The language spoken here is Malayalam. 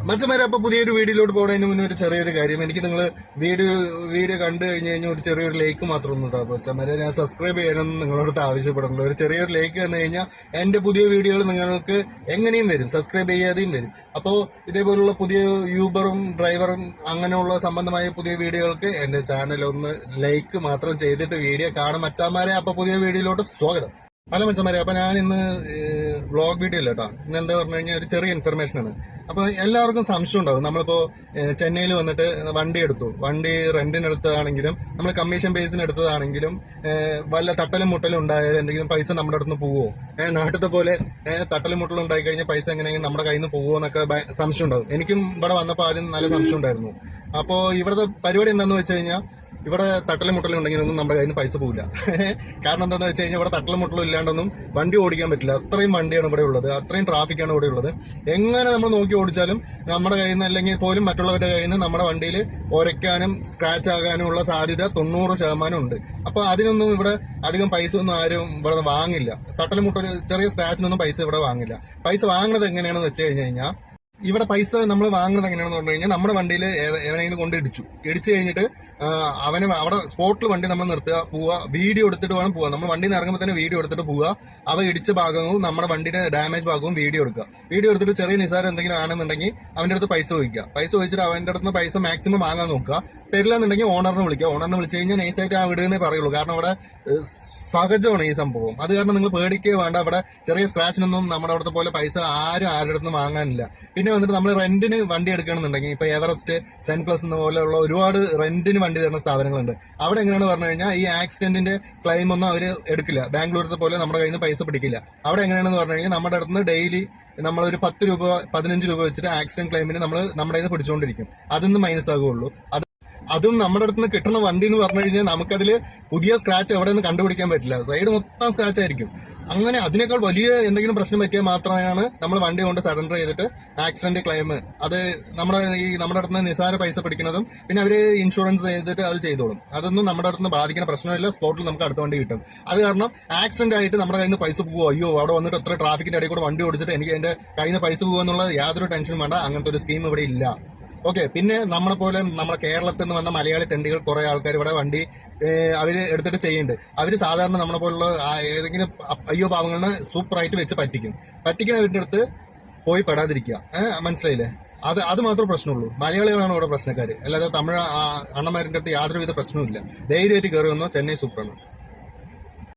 മച്ചന്മാരെ, അപ്പൊ പുതിയൊരു വീഡിയോയിലോട്ട് പോകുന്നതിന് മുന്നേ ഒരു ചെറിയൊരു കാര്യം. എനിക്ക് നിങ്ങൾ വീഡിയോ കണ്ടു കഴിഞ്ഞ് കഴിഞ്ഞാൽ ഒരു ചെറിയൊരു ലൈക്ക് മാത്രം ഒന്ന് ഇട്ടാ മച്ചന്മാരെ. ഞാൻ സബ്സ്ക്രൈബ് ചെയ്യാനൊന്നും നിങ്ങളോട് ആവശ്യപ്പെടുന്നുള്ളൂ. ഒരു ചെറിയൊരു ലൈക്ക് വന്നു കഴിഞ്ഞാൽ എന്റെ പുതിയ വീഡിയോകൾ നിങ്ങൾക്ക് എങ്ങനെയും വരും, സബ്സ്ക്രൈബ് ചെയ്യാതെയും വരും. അപ്പോൾ ഇതേപോലുള്ള പുതിയ യൂബറും ഡ്രൈവറും അങ്ങനെയുള്ള സംബന്ധമായ പുതിയ വീഡിയോകൾക്ക് എന്റെ ചാനൽ ഒന്ന് ലൈക്ക് മാത്രം ചെയ്തിട്ട് വീഡിയോ കാണും മച്ചാന്മാരെ. അപ്പൊ പുതിയ വീഡിയോയിലോട്ട് സ്വാഗതം. അല്ല മച്ചന്മാരെ, അപ്പൊ ഞാൻ ഇന്ന് വ്ളോഗ് വീഡിയോ ഇല്ല കേട്ടോ. ഇന്ന് എന്താ പറഞ്ഞു കഴിഞ്ഞാൽ ഒരു ചെറിയ ഇൻഫർമേഷൻ ആണ്. അപ്പൊ എല്ലാവർക്കും സംശയം ഉണ്ടാവും. നമ്മളിപ്പോ ചെന്നൈയിൽ വന്നിട്ട് വണ്ടി എടുത്തു, വണ്ടി റെന്റിന് എടുത്തതാണെങ്കിലും നമ്മൾ കമ്മീഷൻ ബേസിന് എടുത്തതാണെങ്കിലും വല്ല തട്ടലും മുട്ടലും ഉണ്ടായാലും എന്തെങ്കിലും പൈസ നമ്മുടെ അടുത്ത് നിന്ന് പോവോ, നാട്ടിലത്തെ പോലെ തട്ടലും മുട്ടലും ഉണ്ടായി കഴിഞ്ഞാൽ പൈസ എങ്ങനെയെങ്കിലും നമ്മുടെ കയ്യിൽ നിന്ന് പോവോ എന്നൊക്കെ സംശയം ഉണ്ടാവും. എനിക്കും ഇവിടെ വന്നപ്പോൾ ആദ്യം നല്ല സംശയം ഉണ്ടായിരുന്നു. അപ്പോ ഇവിടുത്തെ പരിപാടി എന്താന്ന് വെച്ച് കഴിഞ്ഞാൽ ഇവിടെ തട്ടലും മുട്ടലും ഉണ്ടെങ്കിലൊന്നും നമ്മുടെ കയ്യിൽ നിന്ന് പൈസ പോകില്ല. കാരണം എന്താണെന്ന് വെച്ച് കഴിഞ്ഞാൽ ഇവിടെ തട്ടലും മുട്ടലും ഇല്ലാണ്ടൊന്നും വണ്ടി ഓടിക്കാൻ പറ്റില്ല. അത്രയും വണ്ടിയാണ് ഇവിടെ ഉള്ളത്, അത്രയും ട്രാഫിക്കാണ് ഇവിടെ ഉള്ളത്. എങ്ങനെ നമ്മൾ നോക്കി ഓടിച്ചാലും നമ്മുടെ കയ്യിൽ നിന്ന് അല്ലെങ്കിൽ പോലും മറ്റുള്ളവരുടെ കയ്യിൽ നിന്ന് നമ്മുടെ വണ്ടിയിൽ ഉരയ്ക്കാനും സ്ക്രാച്ച് ആകാനും ഉള്ള സാധ്യത 90% ഉണ്ട്. അപ്പൊ അതിനൊന്നും ഇവിടെ അധികം പൈസ ഒന്നും ആരും ഇവിടെ വാങ്ങില്ല. തട്ടലും മുട്ടലും ചെറിയ സ്ക്രാച്ചിനൊന്നും പൈസ ഇവിടെ വാങ്ങില്ല. പൈസ വാങ്ങുന്നത് എങ്ങനെയാണെന്ന് വെച്ച് കഴിഞ്ഞാൽ ഇവിടെ പൈസ നമ്മൾ വാങ്ങുന്നത് എങ്ങനെയാണെന്ന് പറഞ്ഞു കഴിഞ്ഞാൽ നമ്മുടെ വണ്ടിയിൽ എവനെങ്കിലും കൊണ്ട് ഇടിച്ചു കഴിഞ്ഞിട്ട് അവന് അവിടെ സ്പോട്ടിൽ വണ്ടി നമ്മൾ നിർത്തുക, പോവുക, വീഡിയോ എടുത്തിട്ട് വേണം പോവുക. നമ്മൾ വണ്ടിയിൽ നിന്ന് ഇറങ്ങുമ്പോൾ തന്നെ വീഡിയോ എടുത്തിട്ട് പോവുക. അവ ഇടിച്ച ഭാഗവും നമ്മുടെ വണ്ടിയുടെ ഡാമേജ് ഭാഗവും വീഡിയോ എടുക്കുക. വീഡിയോ എടുത്തിട്ട് ചെറിയ നിസാരം എന്തെങ്കിലും ആണെന്നുണ്ടെങ്കിൽ അവന്റെ അടുത്ത് പൈസ ചോദിക്കുക. പൈസ ചോദിച്ചിട്ട് അവന്റെ അടുത്ത് പൈസ മാക്സിമം വാങ്ങാൻ നോക്കുക. തരില്ല എന്നുണ്ടെങ്കിൽ ഓണറിനെ വിളിക്കുക. ഓണറിനെ വിളിച്ചു കഴിഞ്ഞാൽ നൈസായിട്ട് ആ വിടുന്നേ പറയുള്ളൂ. കാരണം അവിടെ സഹജമാണ് ഈ സംഭവം. അത് കാരണം നിങ്ങൾ പേടിക്കുക വേണ്ട. അവിടെ ചെറിയ സ്ക്രാച്ചിനൊന്നും നമ്മുടെ അവിടുത്തെ പോലെ പൈസ ആരും ആരുടെ അടുത്ത് വാങ്ങാനില്ല. പിന്നെ വന്നിട്ട് നമ്മൾ റെന്റിന് വണ്ടി എടുക്കണമെന്നുണ്ടെങ്കിൽ ഇപ്പൊ എവറസ്റ്റ്, സെൻ പ്ലസ് എന്ന പോലെയുള്ള ഒരുപാട് റെന്റിന് വണ്ടി തരുന്ന സ്ഥാപനങ്ങളുണ്ട്. അവിടെ എങ്ങനെയാണെന്ന് പറഞ്ഞു കഴിഞ്ഞാൽ ഈ ആക്സിഡന്റിന്റെ ക്ലെയിം ഒന്നും അവർ എടുക്കില്ല. ബാംഗ്ലൂരത്തെ പോലെ നമ്മുടെ കയ്യിൽ നിന്ന് പൈസ പിടിക്കില്ല. അവിടെ എങ്ങനെയാണെന്ന് പറഞ്ഞു കഴിഞ്ഞാൽ നമ്മുടെ അടുത്ത് ഡെയിലി നമ്മളൊരു 10 രൂപ 15 രൂപ വെച്ചിട്ട് ആക്സിഡന്റ് ക്ലെയിമിന് നമ്മൾ നമ്മുടെ കയ്യിൽ നിന്ന് പിടിച്ചുകൊണ്ടിരിക്കും. അതൊന്നും മൈനസ് ആകുള്ളൂ. അതും നമ്മുടെ അടുത്ത് നിന്ന് കിട്ടുന്ന വണ്ടി എന്ന് പറഞ്ഞു കഴിഞ്ഞാൽ നമുക്കതിൽ പുതിയ സ്ക്രാച്ച് എവിടെ നിന്ന് കണ്ടുപിടിക്കാൻ പറ്റില്ല. സൈഡ് മൊത്തം സ്ക്രാച്ച് ആയിരിക്കും. അങ്ങനെ അതിനേക്കാൾ വലിയ എന്തെങ്കിലും പ്രശ്നം പറ്റിയാൽ മാത്രമാണ് നമ്മൾ വണ്ടി കൊണ്ട് സറണ്ടർ ചെയ്തിട്ട് ആക്സിഡന്റ് ക്ലെയിം അത് നമ്മുടെ അടുത്ത് നിന്ന് നിസാര പൈസ പിടിക്കുന്നതും പിന്നെ അവര് ഇൻഷുറൻസ് ചെയ്തിട്ട് അത് ചെയ്തോളും. അതൊന്നും നമ്മുടെ അടുത്ത് നിന്ന് ബാധിക്കുന്ന പ്രശ്നമില്ല. സ്പോട്ടിൽ നമുക്ക് അടുത്ത വണ്ടി കിട്ടും. അത് കാരണം ആക്സിഡന്റ് ആയിട്ട് നമ്മുടെ കയ്യിൽ നിന്ന് പൈസ പോവോ, അയ്യോ അവിടെ വന്നിട്ട് എത്ര ട്രാഫിക്കിന്റെ ഇടയിൽ കൂടെ വണ്ടി ഓടിച്ചിട്ട് എനിക്ക് എന്റെ കയ്യിൽ നിന്ന് പൈസ പോകുക എന്നുള്ള യാതൊരു ടെൻഷനും വേണ്ട. അങ്ങനത്തെ ഒരു സ്കീം ഇവിടെ ഇല്ല. ഓക്കെ. പിന്നെ നമ്മളെ പോലെ നമ്മുടെ കേരളത്തിൽ നിന്ന് വന്ന മലയാളി തെണ്ടികൾ കുറെ ആൾക്കാർ ഇവിടെ വണ്ടി അവര് എടുത്തിട്ട് ചെയ്യുന്നുണ്ട്. അവര് സാധാരണ നമ്മളെ പോലുള്ള ഏതെങ്കിലും അയ്യോ പാവങ്ങളെ സൂപ്പറായിട്ട് വെച്ച് പറ്റിക്കുന്നവരുടെ അടുത്ത് പോയി പെടാതിരിക്കുക. മനസ്സിലായില്ലേ? അത് മാത്രമേ പ്രശ്നമുള്ളൂ. മലയാളികളാണ് ഇവിടെ പ്രശ്നക്കാര്, അല്ലാതെ തമിഴ് അണ്ണന്മാരുടെ അടുത്ത് യാതൊരുവിധ പ്രശ്നവും ഇല്ല. ധൈര്യമായിട്ട് കയറി വന്നോ, ചെന്നൈ സൂപ്പറാണ്.